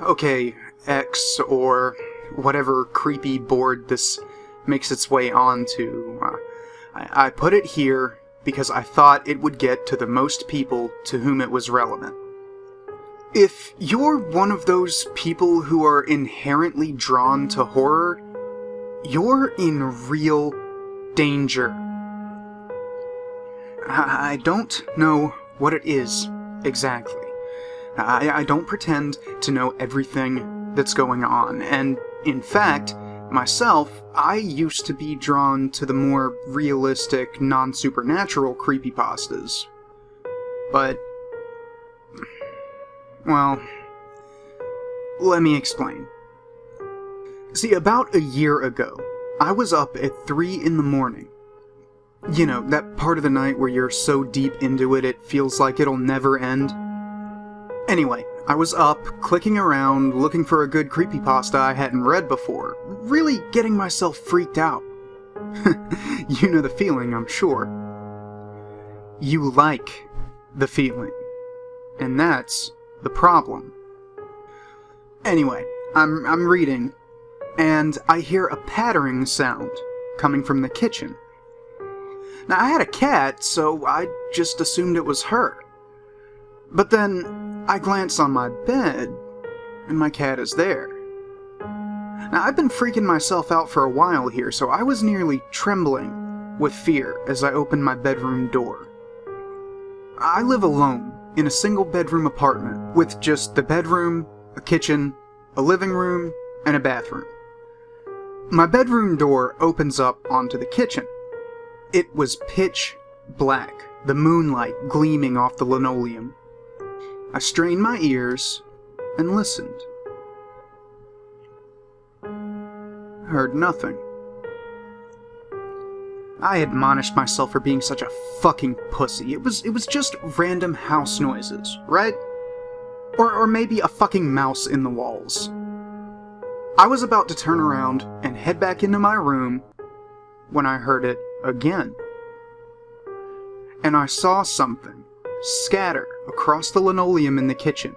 Okay, X, or whatever creepy board this makes its way onto. I put it here because I thought it would get to the most people to whom it was relevant. If you're one of those people who are inherently drawn to horror, you're in real danger. I don't know what it is exactly. I don't pretend to know everything that's going on, and in fact, myself, I used to be drawn to the more realistic, non-supernatural creepypastas. But, well, let me explain. See, about a year ago, I was up at 3 in the morning. You know, that part of the night where you're so deep into it, it feels like it'll never end. Anyway, I was up, clicking around, looking for a good creepypasta I hadn't read before, really getting myself freaked out. You know the feeling, I'm sure. You like the feeling. And that's the problem. Anyway, I'm reading, and I hear a pattering sound coming from the kitchen. Now, I had a cat, so I just assumed it was her. But then, I glance on my bed, and my cat is there. Now, I've been freaking myself out for a while here, so I was nearly trembling with fear as I opened my bedroom door. I live alone in a single-bedroom apartment with just the bedroom, a kitchen, a living room, and a bathroom. My bedroom door opens up onto the kitchen. It was pitch black, the moonlight gleaming off the linoleum. I strained my ears and listened. Heard nothing. I admonished myself for being such a fucking pussy. It was just random house noises, right? Or maybe a fucking mouse in the walls. I was about to turn around and head back into my room when I heard it again. And I saw something scatter across the linoleum in the kitchen,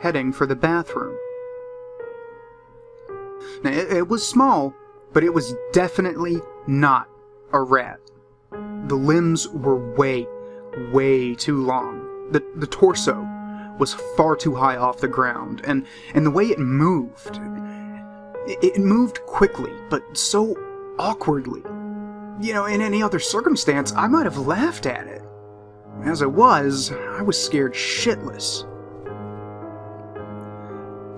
heading for the bathroom. Now, it was small, but it was definitely not a rat. The limbs were way too long. The torso was far too high off the ground, and the way it moved quickly, but so awkwardly. You know, in any other circumstance, I might have laughed at it. As it was, I was scared shitless.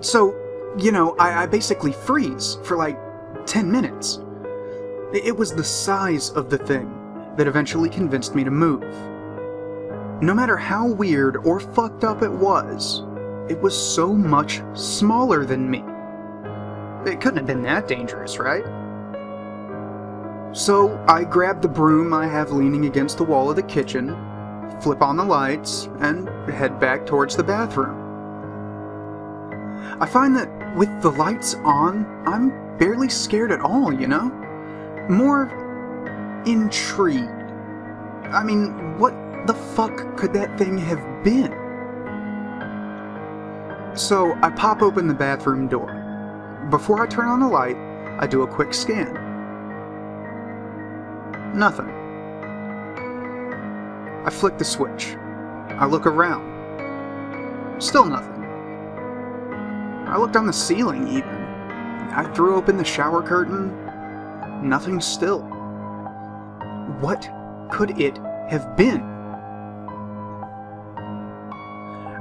So, you know, I basically freeze for like 10 minutes. It was the size of the thing that eventually convinced me to move. No matter how weird or fucked up it was so much smaller than me. It couldn't have been that dangerous, right? So I grab the broom I have leaning against the wall of the kitchen, flip on the lights, and head back towards the bathroom. I find that with the lights on, I'm barely scared at all, you know? More intrigued. I mean, what the fuck could that thing have been? So I pop open the bathroom door. Before I turn on the light, I do a quick scan. Nothing. I flick the switch. I look around. Still nothing. I looked on the ceiling even. I threw open the shower curtain. Nothing still. What could it have been?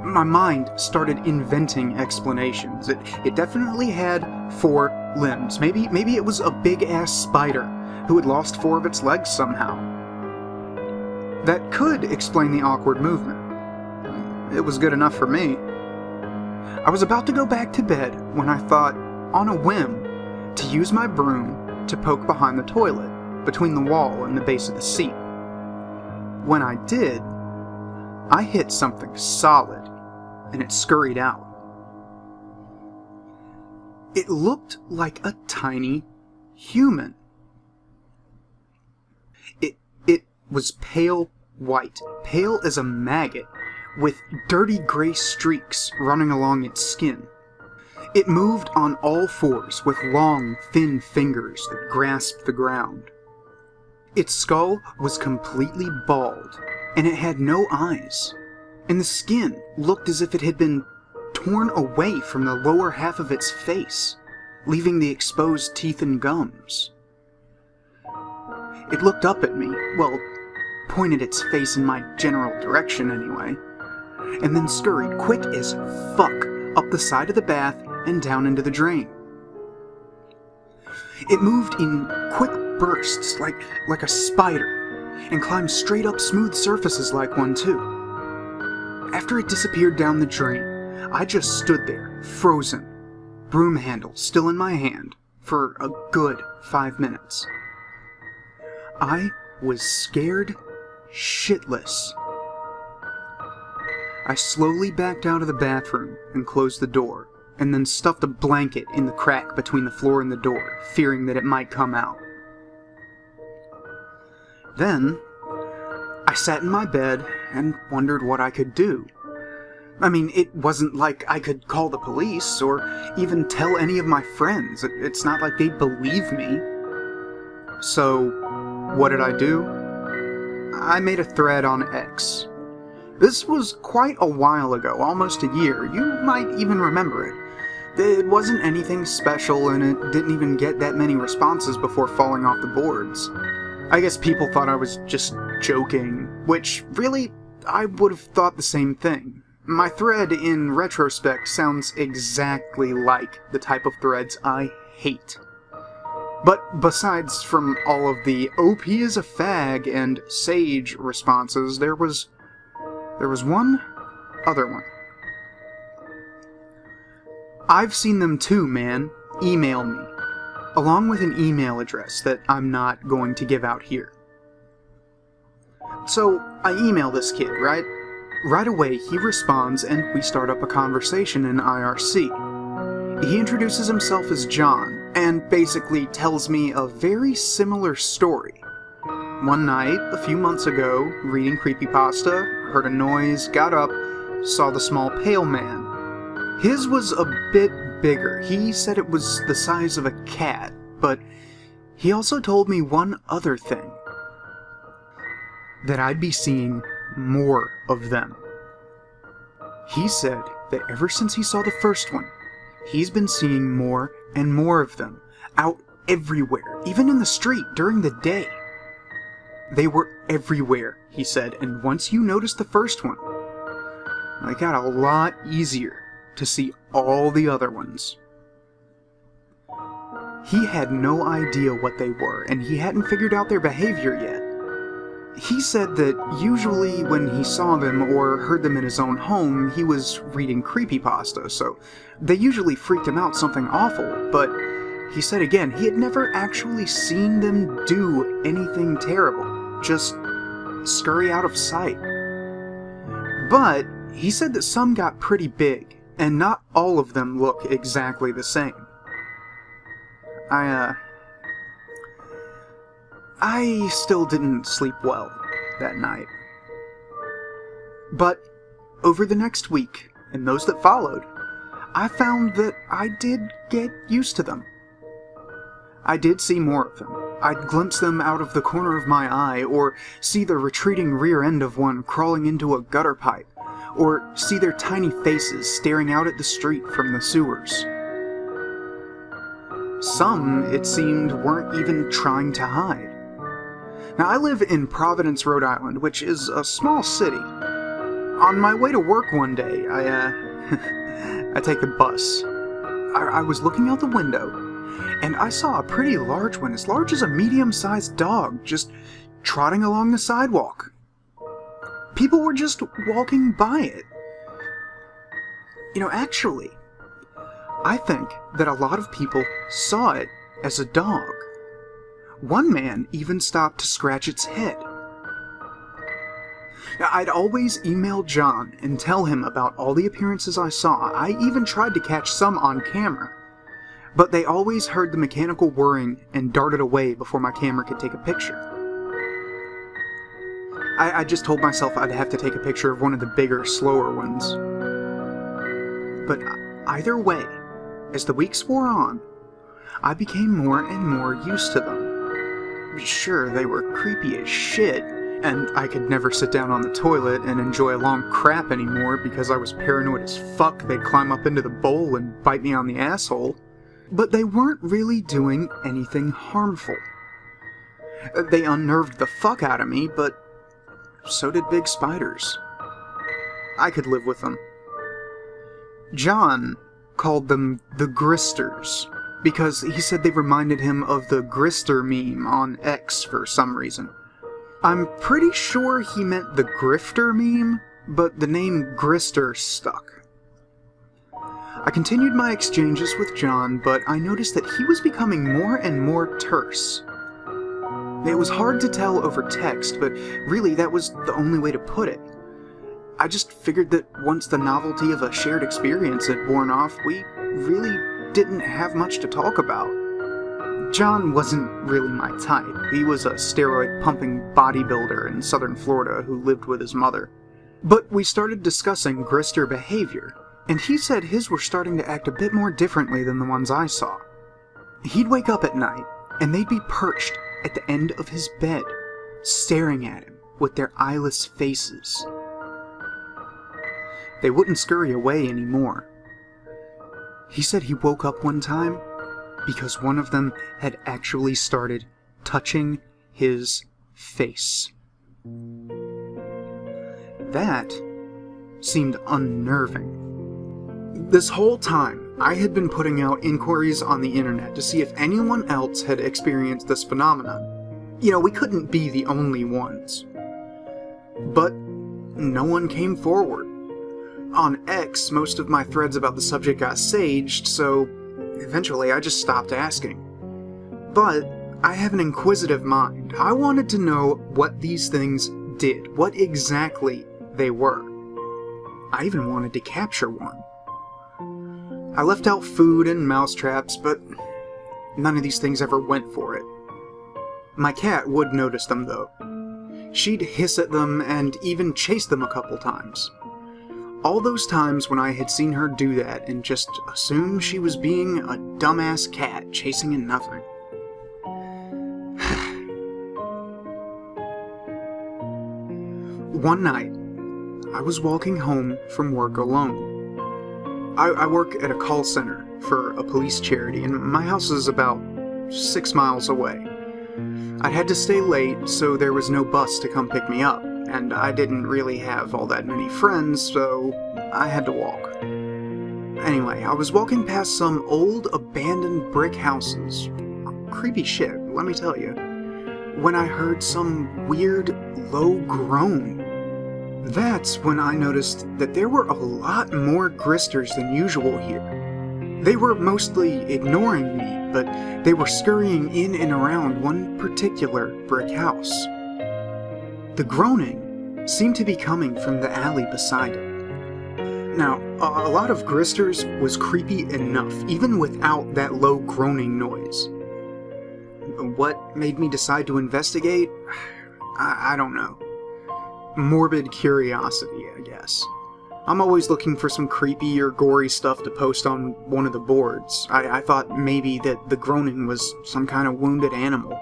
My mind started inventing explanations. It definitely had 4 limbs. Maybe it was a big-ass spider who had lost 4 of its legs somehow. That could explain the awkward movement. It was good enough for me. I was about to go back to bed when I thought, on a whim, to use my broom to poke behind the toilet, between the wall and the base of the seat. When I did, I hit something solid, and it scurried out. It looked like a tiny human. It was pale white, pale as a maggot, with dirty gray streaks running along its skin. It moved on all fours with long, thin fingers that grasped the ground. Its skull was completely bald, and it had no eyes, and the skin looked as if it had been torn away from the lower half of its face, leaving the exposed teeth and gums. It looked up at me, well, pointed its face in my general direction anyway, and then scurried quick as fuck up the side of the bath and down into the drain. It moved in quick bursts like a spider, and climbed straight up smooth surfaces like one too. After it disappeared down the drain, I just stood there, frozen, broom handle still in my hand, for a good 5 minutes. I was scared shitless. I slowly backed out of the bathroom and closed the door, and then stuffed a blanket in the crack between the floor and the door, fearing that it might come out. Then, I sat in my bed and wondered what I could do. I mean, it wasn't like I could call the police or even tell any of my friends. It's not like they'd believe me. So, what did I do? I made a thread on X. This was quite a while ago, almost a year. You might even remember it. It wasn't anything special, and it didn't even get that many responses before falling off the boards. I guess people thought I was just joking, which, really, I would have thought the same thing. My thread, in retrospect, sounds exactly like the type of threads I hate. But besides from all of the OP is a fag and sage responses, there was one other one. I've seen them too, man. Email me. Along with an email address that I'm not going to give out here. So, I email this kid, right? Right away, he responds and we start up a conversation in IRC. He introduces himself as John, and basically tells me a very similar story. One night, a few months ago, reading creepypasta, heard a noise, got up, saw the small pale man. His was a bit bigger. He said it was the size of a cat, but he also told me one other thing. That I'd be seeing more of them. He said that ever since he saw the first one, he's been seeing more and more of them, out everywhere, even in the street during the day. They were everywhere, he said, and once you noticed the first one, it got a lot easier to see all the other ones. He had no idea what they were, and he hadn't figured out their behavior yet. He said that usually when he saw them or heard them in his own home, he was reading creepypasta, so they usually freaked him out something awful, but he said again, he had never actually seen them do anything terrible, just scurry out of sight. But he said that some got pretty big, and not all of them look exactly the same. I still didn't sleep well that night. But over the next week, and those that followed, I found that I did get used to them. I did see more of them. I'd glimpse them out of the corner of my eye, or see the retreating rear end of one crawling into a gutter pipe, or see their tiny faces staring out at the street from the sewers. Some, it seemed, weren't even trying to hide. Now, I live in Providence, Rhode Island, which is a small city. On my way to work one day, I take the bus. I was looking out the window, and I saw a pretty large one, as large as a medium-sized dog, just trotting along the sidewalk. People were just walking by it. Actually, I think that a lot of people saw it as a dog. One man even stopped to scratch its head. Now, I'd always email John and tell him about all the appearances I saw. I even tried to catch some on camera, but they always heard the mechanical whirring and darted away before my camera could take a picture. I just told myself I'd have to take a picture of one of the bigger, slower ones. But either way, as the weeks wore on, I became more and more used to them. Sure, they were creepy as shit, and I could never sit down on the toilet and enjoy a long crap anymore because I was paranoid as fuck they'd climb up into the bowl and bite me on the asshole. But they weren't really doing anything harmful. They unnerved the fuck out of me, but so did big spiders. I could live with them. John called them the Gristers, because he said they reminded him of the Grister meme on X for some reason. I'm pretty sure he meant the Grifter meme, but the name Grister stuck. I continued my exchanges with John, but I noticed that he was becoming more and more terse. It was hard to tell over text, but really that was the only way to put it. I just figured that once the novelty of a shared experience had worn off, we really didn't have much to talk about. John wasn't really my type. He was a steroid-pumping bodybuilder in southern Florida who lived with his mother. But we started discussing Grister behavior, and he said his were starting to act a bit more differently than the ones I saw. He'd wake up at night, and they'd be perched at the end of his bed, staring at him with their eyeless faces. They wouldn't scurry away anymore. He said he woke up one time because one of them had actually started touching his face. That seemed unnerving. This whole time, I had been putting out inquiries on the internet to see if anyone else had experienced this phenomenon. You know, we couldn't be the only ones. But no one came forward. On X, most of my threads about the subject got saged, so eventually I just stopped asking. But I have an inquisitive mind. I wanted to know what these things did, what exactly they were. I even wanted to capture one. I left out food and mousetraps, but none of these things ever went for it. My cat would notice them, though. She'd hiss at them and even chase them a couple times. All those times when I had seen her do that and just assumed she was being a dumbass cat chasing a nothing. One night, I was walking home from work alone. I work at a call center for a police charity, and my house is about 6 miles away. I had to stay late, so there was no bus to come pick me up, and I didn't really have all that many friends, so I had to walk. Anyway, I was walking past some old, abandoned brick houses. Creepy shit, let me tell you. When I heard some weird, low groan. That's when I noticed that there were a lot more Gristers than usual here. They were mostly ignoring me, but they were scurrying in and around one particular brick house. The groaning seemed to be coming from the alley beside it. Now, a lot of Gristers was creepy enough, even without that low groaning noise. What made me decide to investigate? I don't know. Morbid curiosity, I guess. I'm always looking for some creepy or gory stuff to post on one of the boards. I thought maybe that the groaning was some kind of wounded animal.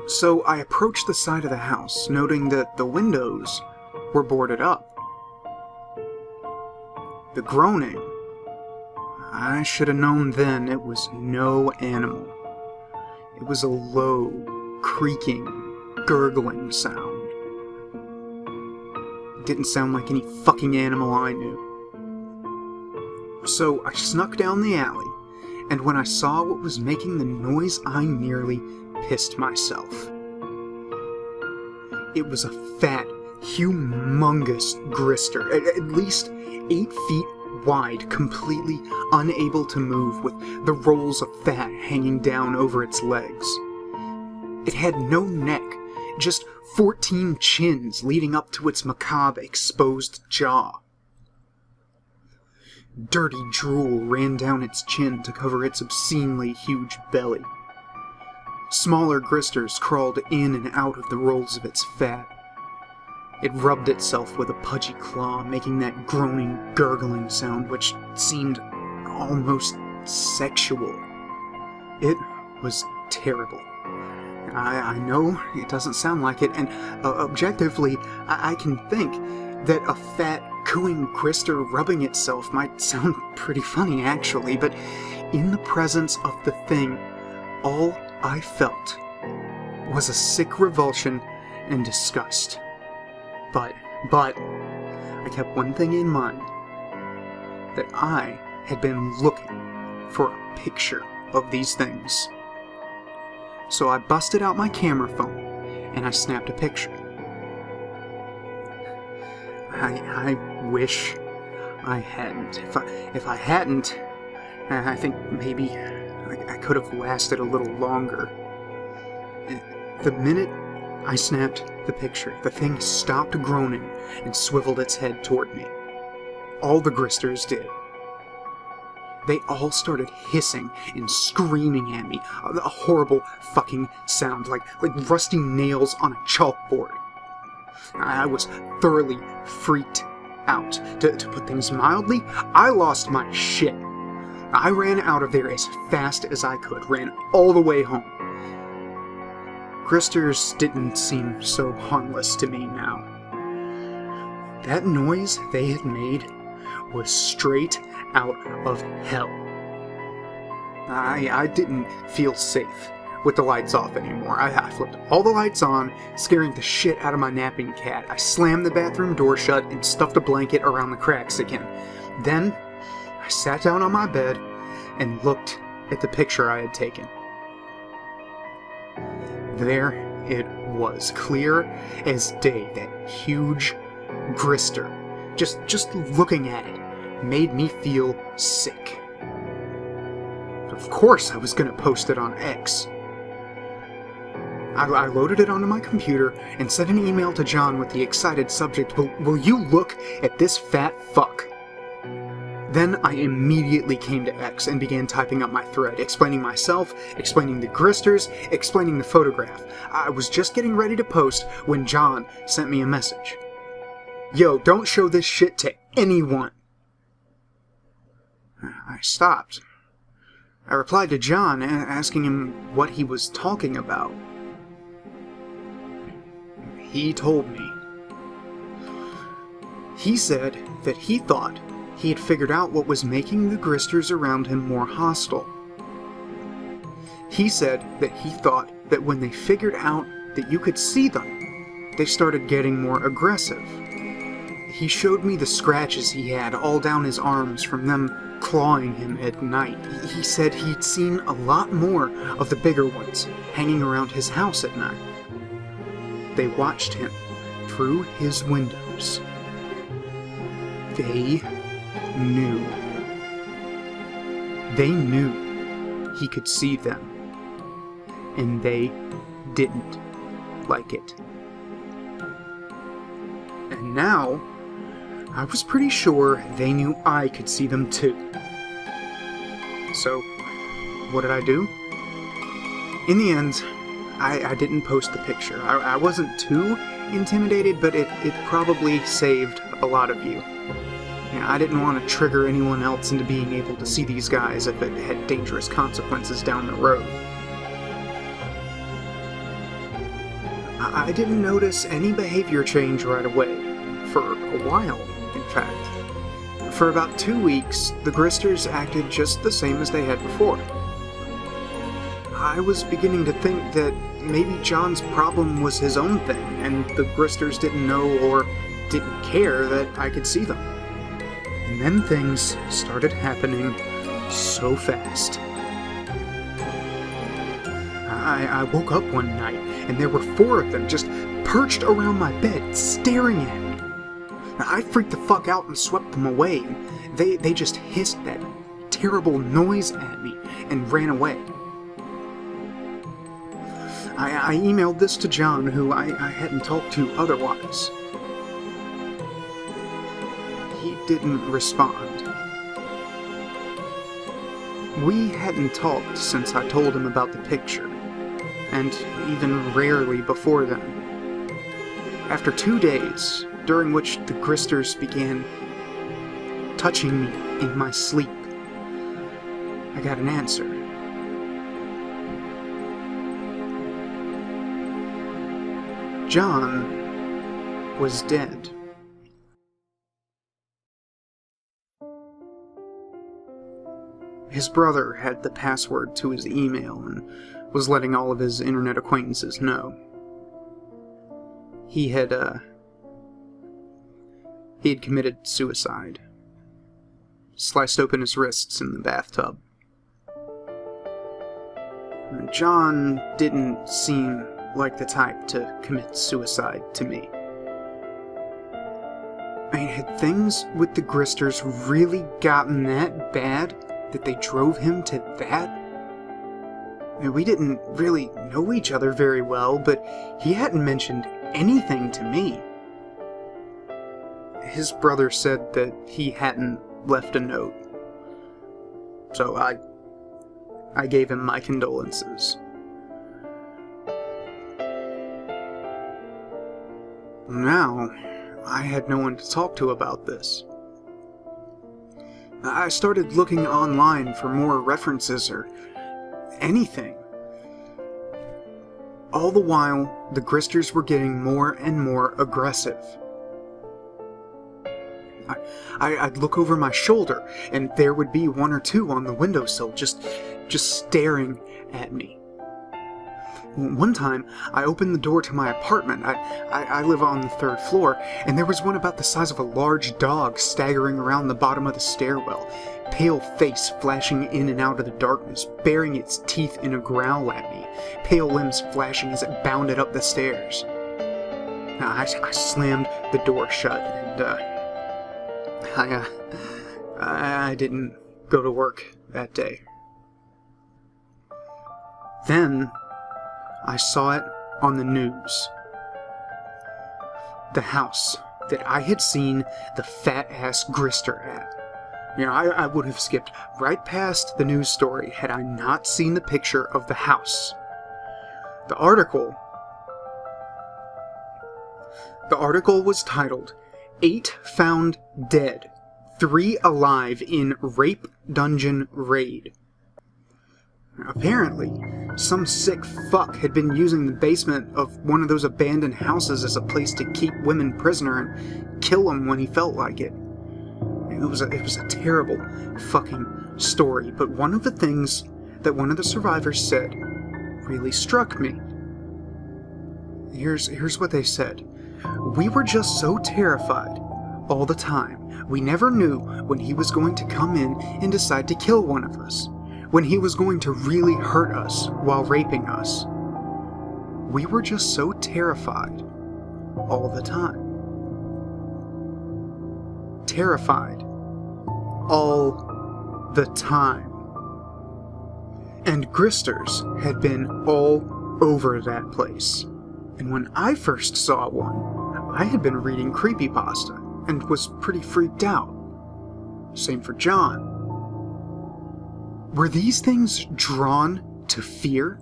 So I approached the side of the house, noting that the windows were boarded up. The groaning, I should have known then it was no animal. It was a low, creaking, gurgling sound. It didn't sound like any fucking animal I knew. So I snuck down the alley, and when I saw what was making the noise, I nearly pissed myself. It was a fat, humongous Grister, at least 8 feet wide, completely unable to move, with the rolls of fat hanging down over its legs. It had no neck, just 14 chins leading up to its macabre, exposed jaw. Dirty drool ran down its chin to cover its obscenely huge belly. Smaller gristers crawled in and out of the rolls of its fat. It rubbed itself with a pudgy claw, making that groaning, gurgling sound which seemed almost sexual. It was terrible. I know it doesn't sound like it, and objectively, I can think that a fat, cooing grister rubbing itself might sound pretty funny, actually, but in the presence of the thing, all I felt was a sick revulsion and disgust. But, I kept one thing in mind, that I had been looking for a picture of these things. So I busted out my camera phone, and I snapped a picture. I wish I hadn't. If I hadn't, I think maybe I could have lasted a little longer. The minute I snapped the picture, the thing stopped groaning and swiveled its head toward me. All the gristers did. They all started hissing and screaming at me, a horrible fucking sound, like rusty nails on a chalkboard. I was thoroughly freaked out. To put things mildly, I lost my shit. I ran out of there as fast as I could, ran all the way home. Gristers didn't seem so harmless to me now. That noise they had made was straight out of hell. I didn't feel safe with the lights off anymore. I flipped all the lights on, scaring the shit out of my napping cat. I slammed the bathroom door shut and stuffed a blanket around the cracks again. Then, I sat down on my bed and looked at the picture I had taken. There it was, clear as day, that huge grister. Just looking at it made me feel sick. Of course I was going to post it on X. I loaded it onto my computer and sent an email to John with the excited subject, "Will you look at this fat fuck?" Then I immediately came to X and began typing up my thread, explaining myself, explaining the gristers, explaining the photograph. I was just getting ready to post when John sent me a message. "Yo, don't show this shit to anyone." I stopped. I replied to John, asking him what he was talking about. He told me. He said that he thought he had figured out what was making the gristers around him more hostile. He said that he thought that when they figured out that you could see them, they started getting more aggressive. He showed me the scratches he had all down his arms from them clawing him at night. He said he'd seen a lot more of the bigger ones hanging around his house at night. They watched him through his windows. They knew. They knew he could see them. And they didn't like it. And now, I was pretty sure they knew I could see them too. So, what did I do? In the end, I didn't post the picture. I wasn't too intimidated, but it probably saved a lot of you. I didn't want to trigger anyone else into being able to see these guys if it had dangerous consequences down the road. I didn't notice any behavior change right away, for a while, in fact. For about 2 weeks, the gristers acted just the same as they had before. I was beginning to think that maybe John's problem was his own thing, and the gristers didn't know or didn't care that I could see them. And then things started happening so fast. I woke up one night, and there were 4 of them just perched around my bed, staring at me. I freaked the fuck out and swept them away. They just hissed that terrible noise at me and ran away. I emailed this to John, who I hadn't talked to otherwise. He didn't respond. We hadn't talked since I told him about the picture. and even rarely before then. After 2 days, during which the Gristers began touching me in my sleep, I got an answer. John was dead. His brother had the password to his email and was letting all of his internet acquaintances know. He had committed suicide. Sliced open his wrists in the bathtub. John didn't seem like the type to commit suicide to me. I mean, had things with the Gristers really gotten that bad that they drove him to that? I mean, we didn't really know each other very well, but he hadn't mentioned anything to me. His brother said that he hadn't left a note, so I gave him my condolences. Now, I had no one to talk to about this. I started looking online for more references or anything. All the while, the Gristers were getting more and more aggressive. I'd look over my shoulder, and there would be one or two on the windowsill just staring at me. One time, I opened the door to my apartment. I live on the 3rd floor, and there was one about the size of a large dog staggering around the bottom of the stairwell, pale face flashing in and out of the darkness, baring its teeth in a growl at me, pale limbs flashing as it bounded up the stairs. I slammed the door shut, and I didn't go to work that day. Then I saw it on the news. The house that I had seen the fat-ass Grister at. You know, I would have skipped right past the news story had I not seen the picture of the house. The article was titled, 8 Found Dead, 3 Alive in Rape Dungeon Raid. Apparently, some sick fuck had been using the basement of one of those abandoned houses as a place to keep women prisoner and kill them when he felt like it. It was a terrible fucking story, but one of the things that one of the survivors said really struck me. Here's what they said. We were just so terrified all the time. We never knew when he was going to come in and decide to kill one of us. When he was going to really hurt us while raping us. We were just so terrified all the time. Terrified all the time. And Gristers had been all over that place. And when I first saw one, I had been reading creepypasta and was pretty freaked out. Same for John. Were these things drawn to fear?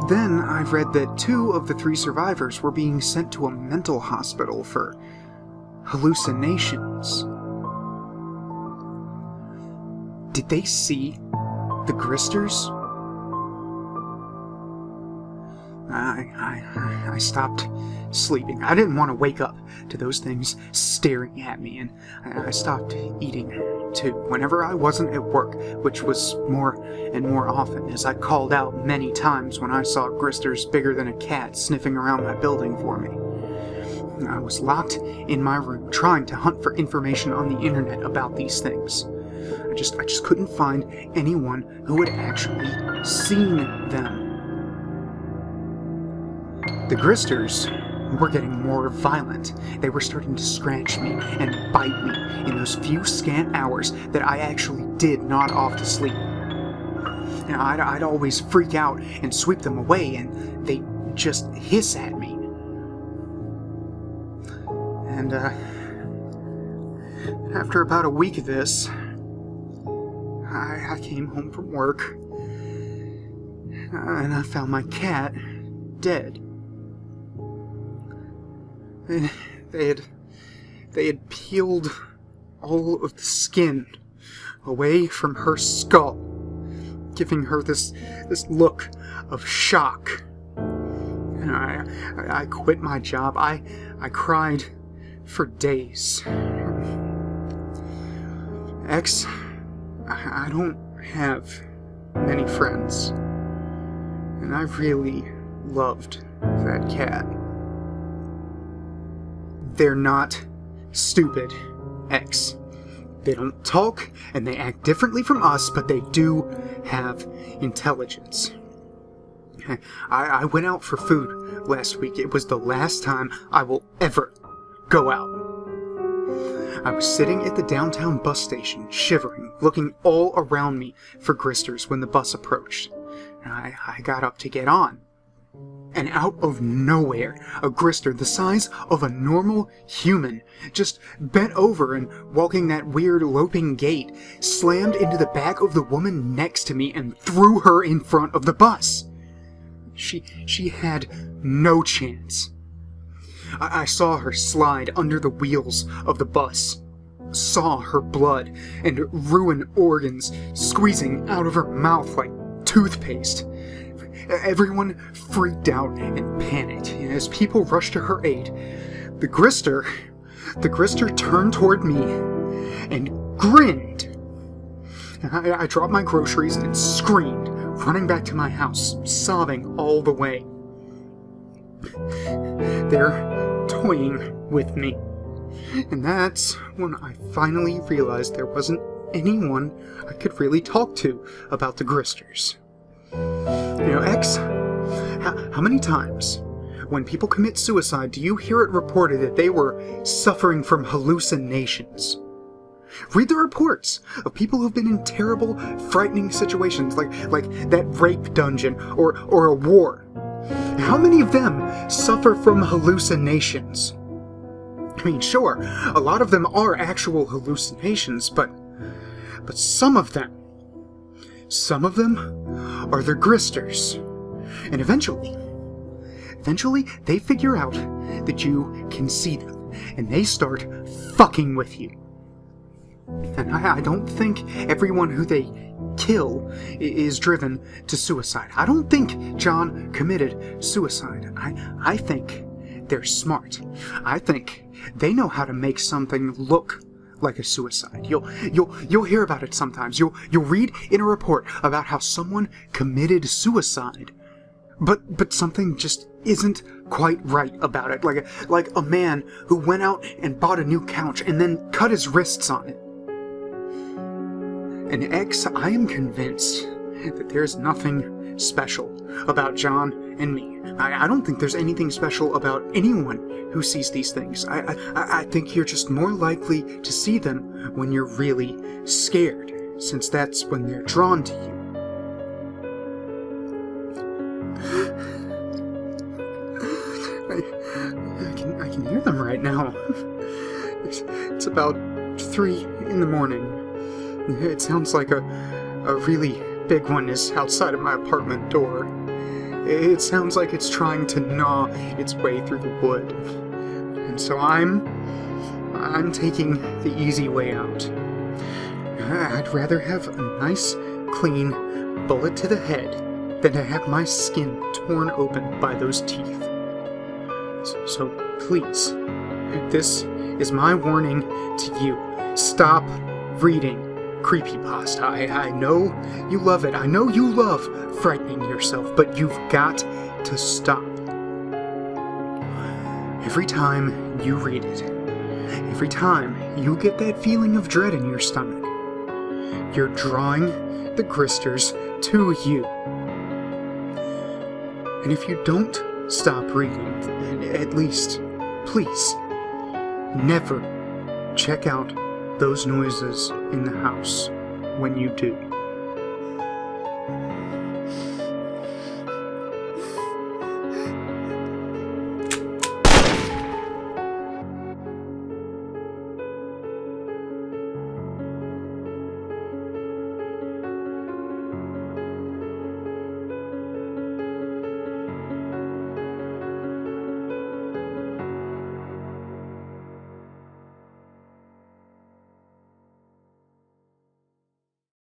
Then I read that 2 of the 3 survivors were being sent to a mental hospital for hallucinations. Did they see the Gristers? I stopped sleeping. I didn't want to wake up to those things staring at me, and I stopped eating, too, whenever I wasn't at work, which was more and more often, as I called out many times when I saw Gristers bigger than a cat sniffing around my building for me. I was locked in my room, trying to hunt for information on the internet about these things. I just couldn't find anyone who had actually seen them. The Gristers were getting more violent. They were starting to scratch me and bite me in those few scant hours that I actually did nod off to sleep. You know, I'd always freak out and sweep them away, and they'd just hiss at me. And, after about a week of this, I came home from work. and I found my cat dead. And they had peeled all of the skin away from her skull, giving her this look of shock. And I quit my job. I cried for days. X, I don't have many friends, and I really loved that cat. They're not stupid, X. They don't talk, and they act differently from us, but they do have intelligence. I went out for food last week. It was the last time I will ever go out. I was sitting at the downtown bus station, shivering, looking all around me for Gristers when the bus approached. I got up to get on. And out of nowhere, a Grister the size of a normal human just bent over and, walking that weird loping gait, slammed into the back of the woman next to me and threw her in front of the bus. She had no chance. I saw her slide under the wheels of the bus, saw her blood and ruined organs squeezing out of her mouth like toothpaste. Everyone freaked out and panicked as people rushed to her aid. The Grister turned toward me and grinned. I dropped my groceries and screamed, running back to my house, sobbing all the way. They're toying with me. And that's when I finally realized there wasn't anyone I could really talk to about the Gristers. X, how many times, when people commit suicide, do you hear it reported that they were suffering from hallucinations? Read the reports of people who've been in terrible, frightening situations like that rape dungeon or a war. How many of them suffer from hallucinations? I mean, sure, a lot of them are actual hallucinations, but some of them are the Gristers. And eventually they figure out that you can see them, and they start fucking with you. And I don't think everyone who they kill is driven to suicide. I don't think John committed suicide. I think they're smart. I think they know how to make something look like a suicide. You'll hear about it sometimes. You'll read in a report about how someone committed suicide, but something just isn't quite right about it. Like a man who went out and bought a new couch and then cut his wrists on it. And X, I am convinced that there's nothing special about John and me. I don't think there's anything special about anyone who sees these things. I think you're just more likely to see them when you're really scared, since that's when they're drawn to you. I can hear them right now. It's about 3 in the morning. It sounds like a really big one is outside of my apartment door. It sounds like it's trying to gnaw its way through the wood. And so I'm taking the easy way out. I'd rather have a nice, clean bullet to the head than to have my skin torn open by those teeth. So please, this is my warning to you. Stop reading creepypasta. I know you love it. I know you love frightening yourself, but you've got to stop. Every time you read it, every time you get that feeling of dread in your stomach, you're drawing the Gristers to you. And if you don't stop reading, at least, please, never check out those noises in the house when you do.